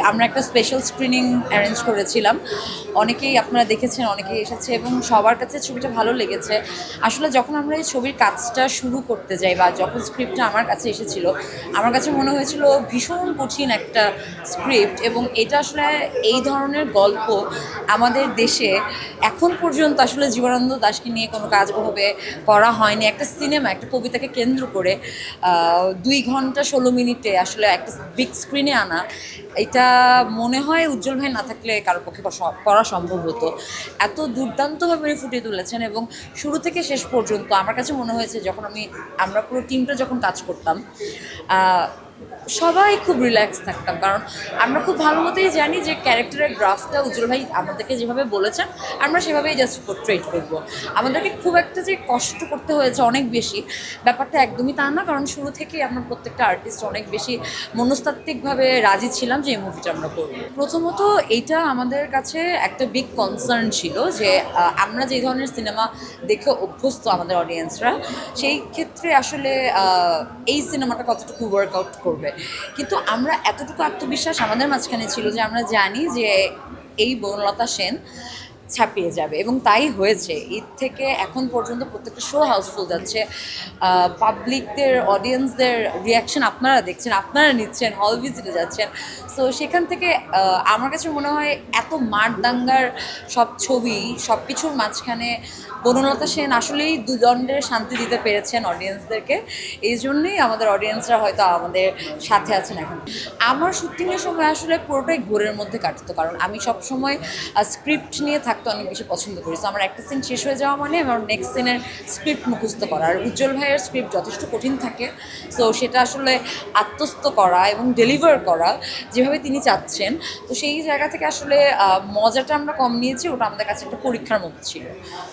আমরা একটা special screening arrange করেছিলাম। অনেকেই আপনারা দেখেছেন, অনেকেই এসেছে এবং সবার কাছে ছবিটা ভালো লেগেছে। আসলে যখন আমরা এই ছবির কাজটা শুরু করতে যাই বা যখন স্ক্রিপ্টটা আমার কাছে এসেছিল, আমার কাছে মনে হয়েছিল ভীষণ কঠিন একটা স্ক্রিপ্ট, এবং এটা আসলে এই ধরনের গল্প আমাদের দেশে এখন পর্যন্ত আসলে জীবনানন্দ দাশকে নিয়ে কোনো কাজ ওভাবে করা হয়নি। একটা সিনেমা, একটা কবিতাকে কেন্দ্র করে 2 ঘন্টা 16 মিনিটে আসলে একটা বিগ স্ক্রিনে আনা, এটা মনে হয় উজ্জ্বল ভাই না থাকলে কারোর পক্ষে করা সম্ভব হতো। এত দুর্দান্তভাবে ফুটিয়ে তুলেছেন এবং শুরু থেকে শেষ পর্যন্ত আমার কাছে মনে হয়েছে যখন আমরা পুরো টিমটা যখন কাজ করতাম, সবাই খুব রিল্যাক্স থাকতাম, কারণ আমরা খুব ভালো মতোই জানি যে ক্যারেক্টারের গ্রাফটা উজ্জ্বল ভাই আমাদেরকে যেভাবে বলেছেন আমরা সেভাবেই জাস্ট পোর্ট্রেট করব। আমাদেরকে খুব একটা যে কষ্ট করতে হয়েছে অনেক বেশি, ব্যাপারটা একদমই তা না, কারণ শুরু থেকেই আমরা প্রত্যেকটা আর্টিস্ট অনেক বেশি মনস্তাত্ত্বিকভাবে রাজি ছিলাম যে এই মুভিটা আমরা করব। প্রথমত এইটা আমাদের কাছে একটা বিগ কনসার্ন ছিল যে আমরা যে ধরনের সিনেমা দেখে অভ্যস্ত আমাদের অডিয়েন্সরা, সেই ক্ষেত্রে আসলে এই সিনেমাটা কতটুকু ওয়ার্কআউট করবে। কিন্তু আমরা এতটুকু আত্মবিশ্বাস আমাদের মাঝখানে ছিল যে আমরা জানি যে এই বনলতা সেন ছাপিয়ে যাবে, এবং তাই হয়েছে। ঈদ থেকে এখন পর্যন্ত প্রত্যেকটা শো হাউসফুল যাচ্ছে। পাবলিকদের, অডিয়েন্সদের রিয়াকশন আপনারা দেখছেন, আপনারা নিচ্ছেন, হল ভিজিটে যাচ্ছেন। সো সেখান থেকে আমার কাছে মনে হয় এত মাঠ দাঙ্গার সব ছবি, সব কিছুর মাঝখানে বনলতা সেন আসলেই দুদণ্ডের শান্তি দিতে পেরেছেন অডিয়েন্সদেরকে। এই জন্যই আমাদের অডিয়েন্সরা হয়তো আমাদের সাথে আছেন এখন। আমার শুটিংয়ের সময় আসলে পুরোটাই ঘোরের মধ্যে কাটতো, কারণ আমি সবসময় স্ক্রিপ্ট নিয়ে থাকতে অনেক বেশি পছন্দ করি। সো আমার একটা সিন শেষ হয়ে যাওয়া মানে আমার নেক্সট সিনের স্ক্রিপ্ট মুখস্থ করা। আর উজ্জ্বল ভাইয়ের স্ক্রিপ্ট যথেষ্ট কঠিন থাকে, সো সেটা আসলে আত্মস্থ করা এবং ডেলিভার করা যেভাবে তিনি চাচ্ছেন, তো সেই জায়গা থেকে আসলে মজাটা আমরা কম নিয়েছি, ওটা আমাদের কাছে একটা পরীক্ষার মতো ছিল।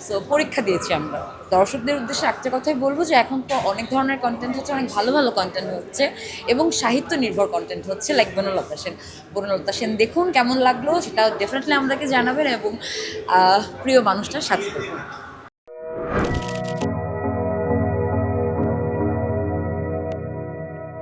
সো পরীক্ষা দিয়েছি আমরা। দর্শকদের উদ্দেশ্যে একটা কথাই বলবো যে এখন তো অনেক ধরনের কন্টেন্ট হচ্ছে, অনেক ভালো ভালো কন্টেন্ট হচ্ছে এবং সাহিত্য নির্ভর কন্টেন্ট হচ্ছে, লাইক বনলতা সেন। বনলতা সেন দেখুন, কেমন লাগলো সেটা ডেফিনেটলি আমাদেরকে জানাবেন এবং প্রিয় মানুষটার সাথে থাকুন।